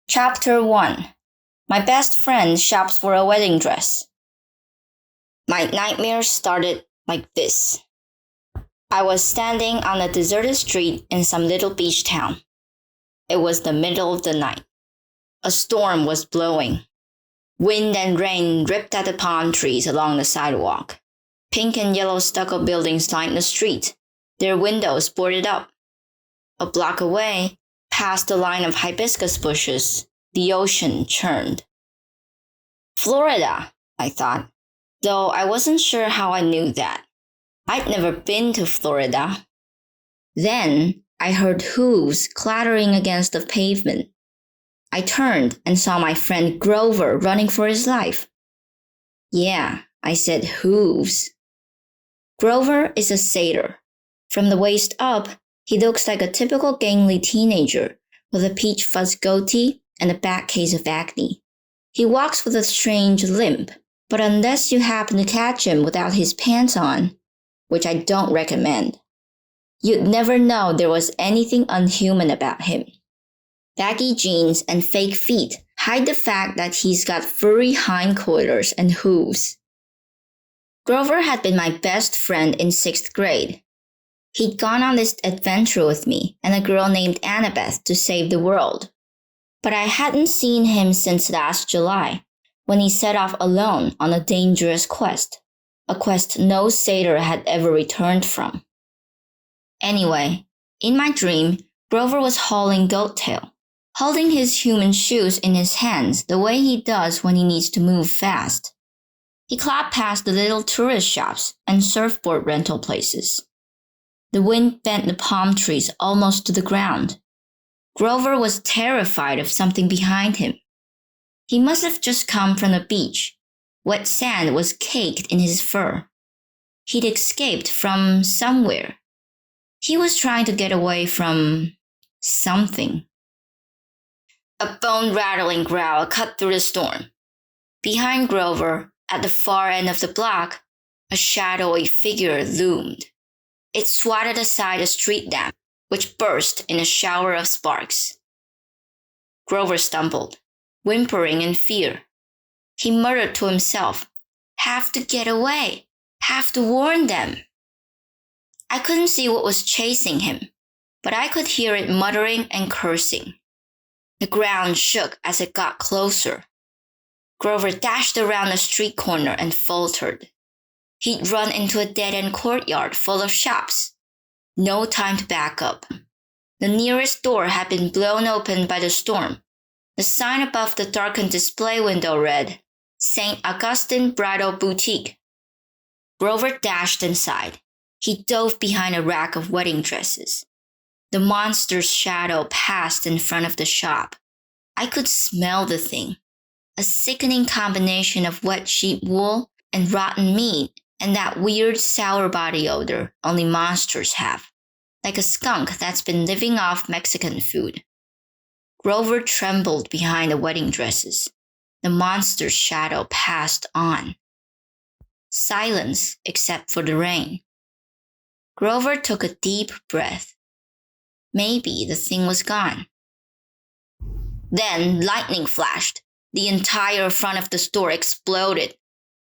Chapter 1. My best friend shops for a wedding dress. My nightmare started like this. I was standing on a deserted street in some little beach town. It was the middle of the night. A storm was blowing. Wind and rain ripped at the palm trees along the sidewalk. Pink and yellow stucco buildings lined the street, their windows boarded up. A block away, past a line of hibiscus bushes, the ocean churned. Florida, I thought, though I wasn't sure how I knew that. I'd never been to Florida. Then I heard hooves clattering against the pavement. I turned and saw my friend Grover running for his life. Yeah, I said hooves. Grover is a satyr. From the waist up, he looks like a typical gangly teenager with a peach fuzz goatee and a bad case of acne. He walks with a strange limp, but unless you happen to catch him without his pants on, which I don't recommend, you'd never know there was anything unhuman about him. Baggy jeans and fake feet hide the fact that he's got furry hindquarters and hooves. Grover had been my best friend in 6th grade. He'd gone on this adventure with me and a girl named Annabeth to save the world. But I hadn't seen him since last July, when he set off alone on a dangerous quest, a quest no satyr had ever returned from. Anyway, in my dream, Grover was hauling goat tail, holding his human shoes in his hands the way he does when he needs to move fast. He clapped past the little tourist shops and surfboard rental places. The wind bent the palm trees almost to the ground. Grover was terrified of something behind him. He must have just come from the beach. Wet sand was caked in his fur. He'd escaped from somewhere. He was trying to get away from something. A bone-rattling growl cut through the storm. Behind Grover, at the far end of the block, a shadowy figure loomed. It swatted aside a street lamp, which burst in a shower of sparks. Grover stumbled, whimpering in fear. He muttered to himself, "Have to get away. Have to warn them." I couldn't see what was chasing him, but I could hear it muttering and cursing. The ground shook as it got closer. Grover dashed around a street corner and faltered. He'd run into a dead-end courtyard full of shops. No time to back up. The nearest door had been blown open by the storm. The sign above the darkened display window read, "St. Augustine Bridal Boutique." Grover dashed inside. He dove behind a rack of wedding dresses. The monster's shadow passed in front of the shop. I could smell the thing. A sickening combination of wet sheep wool and rotten meat and that weird sour body odor only monsters have, like a skunk that's been living off Mexican food. Grover trembled behind the wedding dresses. The monster's shadow passed on. Silence except for the rain. Grover took a deep breath. Maybe the thing was gone. Then lightning flashed. The entire front of the store exploded,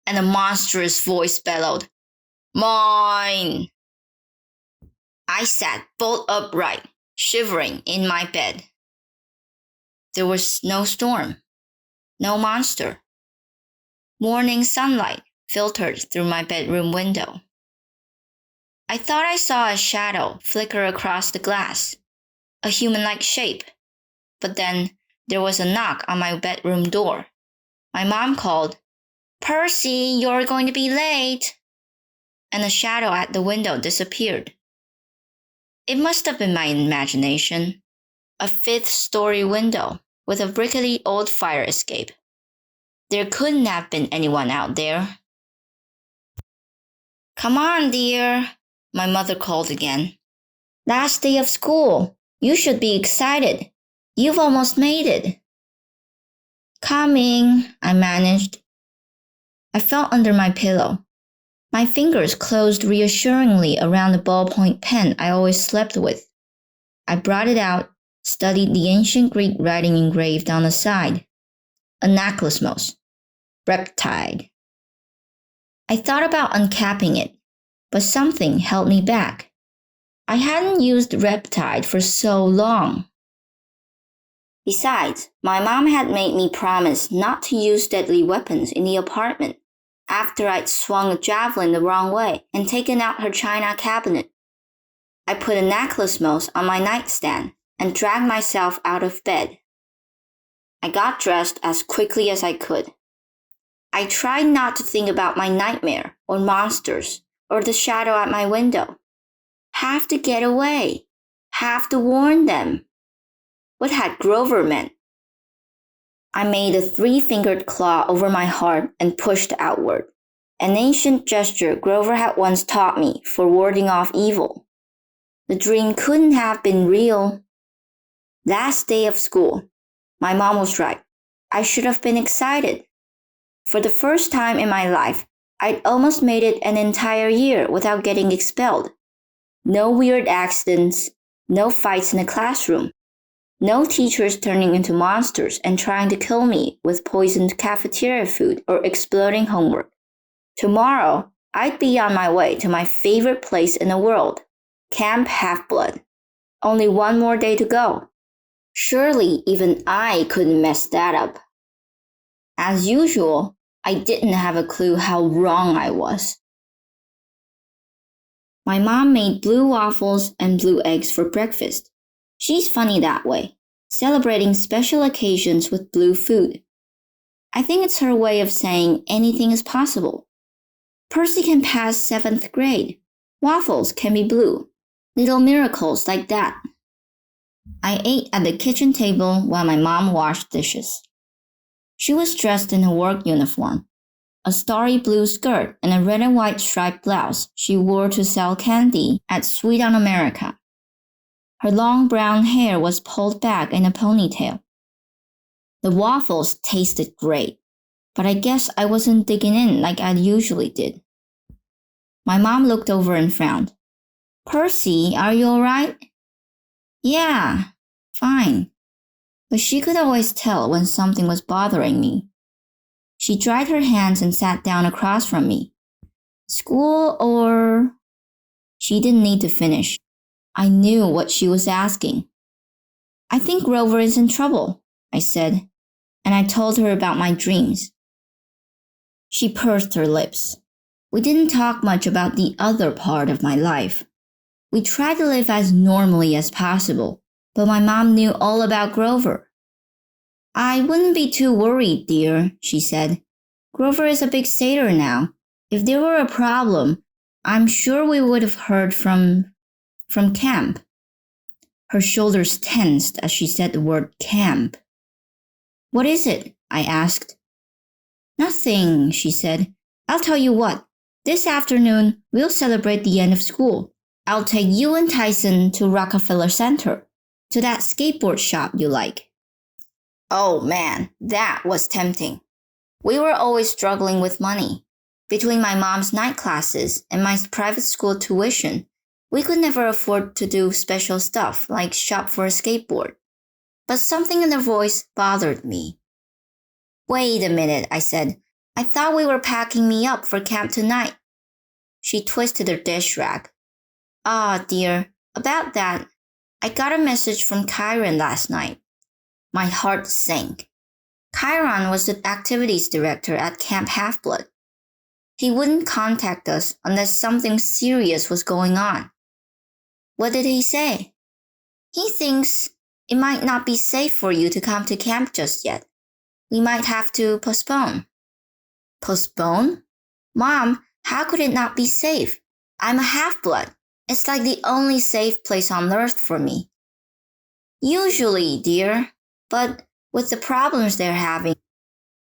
and a monstrous voice bellowed, "Mine!" I sat bolt upright, shivering in my bed. There was no storm, no monster. Morning sunlight filtered through my bedroom window. I thought I saw a shadow flicker across the glass, a human-like shape, but then there was a knock on my bedroom door. My mom called, "Percy, you're going to be late," and the shadow at the window disappeared. It must have been my imagination. A 5th-story window with a rickety old fire escape. There couldn't have been anyone out there. "Come on, dear," my mother called again. "Last day of school. You should be excited. You've almost made it." "Coming," I managed. I felt under my pillow. My fingers closed reassuringly around the ballpoint pen I always slept with. I brought it out studied the ancient Greek writing engraved on the side. Anaklusmos, reptile. I thought about uncapping it, but something held me back. I hadn't used reptile for so long. Besides, my mom had made me promise not to use deadly weapons in the apartment after I'd swung a javelin the wrong way and taken out her china cabinet. I put Anaklusmos on my nightstand and dragged myself out of bed. I got dressed as quickly as I could. I tried not to think about my nightmare or monsters or the shadow at my window. Have to get away. Have to warn them. What had Grover meant? I made a 3-fingered claw over my heart and pushed outward, an ancient gesture Grover had once taught me for warding off evil. The dream couldn't have been real. Last day of school. My mom was right. I should have been excited. For the first time in my life, I'd almost made it an entire year without getting expelled. No weird accidents, no fights in the classroom, no teachers turning into monsters and trying to kill me with poisoned cafeteria food or exploding homework. Tomorrow, I'd be on my way to my favorite place in the world, Camp Half-Blood. Only one more day to go. Surely even I couldn't mess that up. As usual, I didn't have a clue how wrong I was. My mom made blue waffles and blue eggs for breakfast. She's funny that way, celebrating special occasions with blue food. I think it's her way of saying anything is possible. Percy can pass 7th grade. Waffles can be blue. Little miracles like that. I ate at the kitchen table while my mom washed dishes. She was dressed in her work uniform, a starry blue skirt and a red and white striped blouse she wore to sell candy at Sweet on America. Her long brown hair was pulled back in a ponytail. The waffles tasted great, but I guess I wasn't digging in like I usually did. My mom looked over and frowned. Percy, are you all right? Yeah, fine. But she could always tell when something was bothering me. She dried her hands and sat down across from me. School or... She didn't need to finish. I knew what she was asking. I think Grover is in trouble, I said, and I told her about my dreams. She pursed her lips. We didn't talk much about the other part of my life. We tried to live as normally as possible, but my mom knew all about Grover. I wouldn't be too worried, dear, she said. Grover is a big satyr now. If there were a problem, I'm sure we would have heard from camp. Her shoulders tensed as she said the word camp. What is it? I asked. Nothing, she said. I'll tell you what. This afternoon, we'll celebrate the end of school. I'll take you and Tyson to Rockefeller Center, to that skateboard shop you like. Oh man, that was tempting. We were always struggling with money. Between my mom's night classes and my private school tuition, we could never afford to do special stuff like shop for a skateboard. But something in her voice bothered me. Wait a minute, I said. I thought we were packing me up for camp tonight. She twisted her dish rack. Ah, dear, about that, I got a message from Chiron last night. My heart sank. Chiron was the activities director at Camp Half-Blood. He wouldn't contact us unless something serious was going on. What did he say? He thinks it might not be safe for you to come to camp just yet. We might have to postpone. Postpone? Mom, how could it not be safe? I'm a half-blood. It's like the only safe place on earth for me. Usually, dear, but with the problems they're having.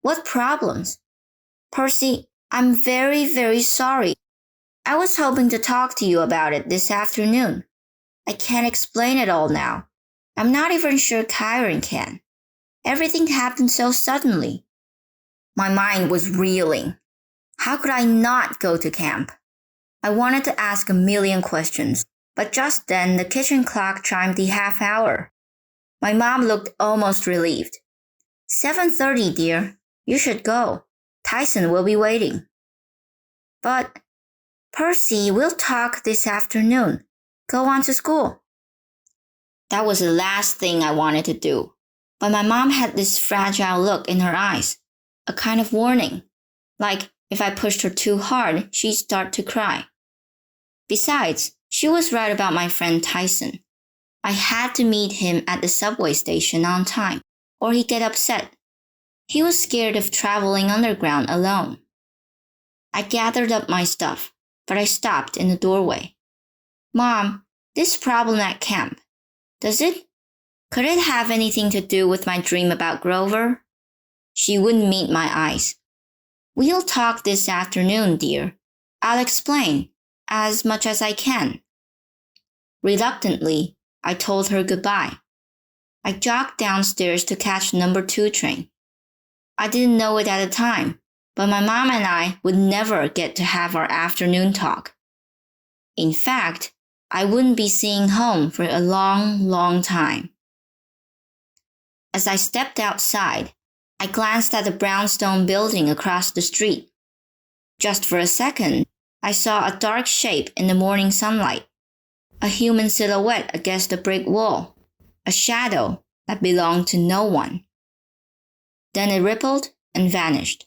What problems? Percy, I'm very, very sorry. I was hoping to talk to you about it this afternoon. I can't explain it all now. I'm not even sure Chiron can. Everything happened so suddenly. My mind was reeling. How could I not go to camp? I wanted to ask a million questions, but just then the kitchen clock chimed the half hour. My mom looked almost relieved. 7:30, dear. You should go. Tyson will be waiting. But, Percy, we'll talk this afternoon. Go on to school. That was the last thing I wanted to do. But my mom had this fragile look in her eyes, a kind of warning, like if I pushed her too hard, she'd start to cry. Besides, she was right about my friend Tyson. I had to meet him at the subway station on time, or he'd get upset. He was scared of traveling underground alone. I gathered up my stuff, but I stopped in the doorway. Mom, this problem at camp, could it have anything to do with my dream about Grover? She wouldn't meet my eyes. We'll talk this afternoon, dear. I'll explain, as much as I can. Reluctantly, I told her goodbye. I jogged downstairs to catch number 2 train. I didn't know it at the time, but my mom and I would never get to have our afternoon talk. In fact, I wouldn't be seeing home for a long, long time. As I stepped outside, I glanced at the brownstone building across the street. Just for a second, I saw a dark shape in the morning sunlight, a human silhouette against the brick wall, a shadow that belonged to no one. Then it rippled and vanished.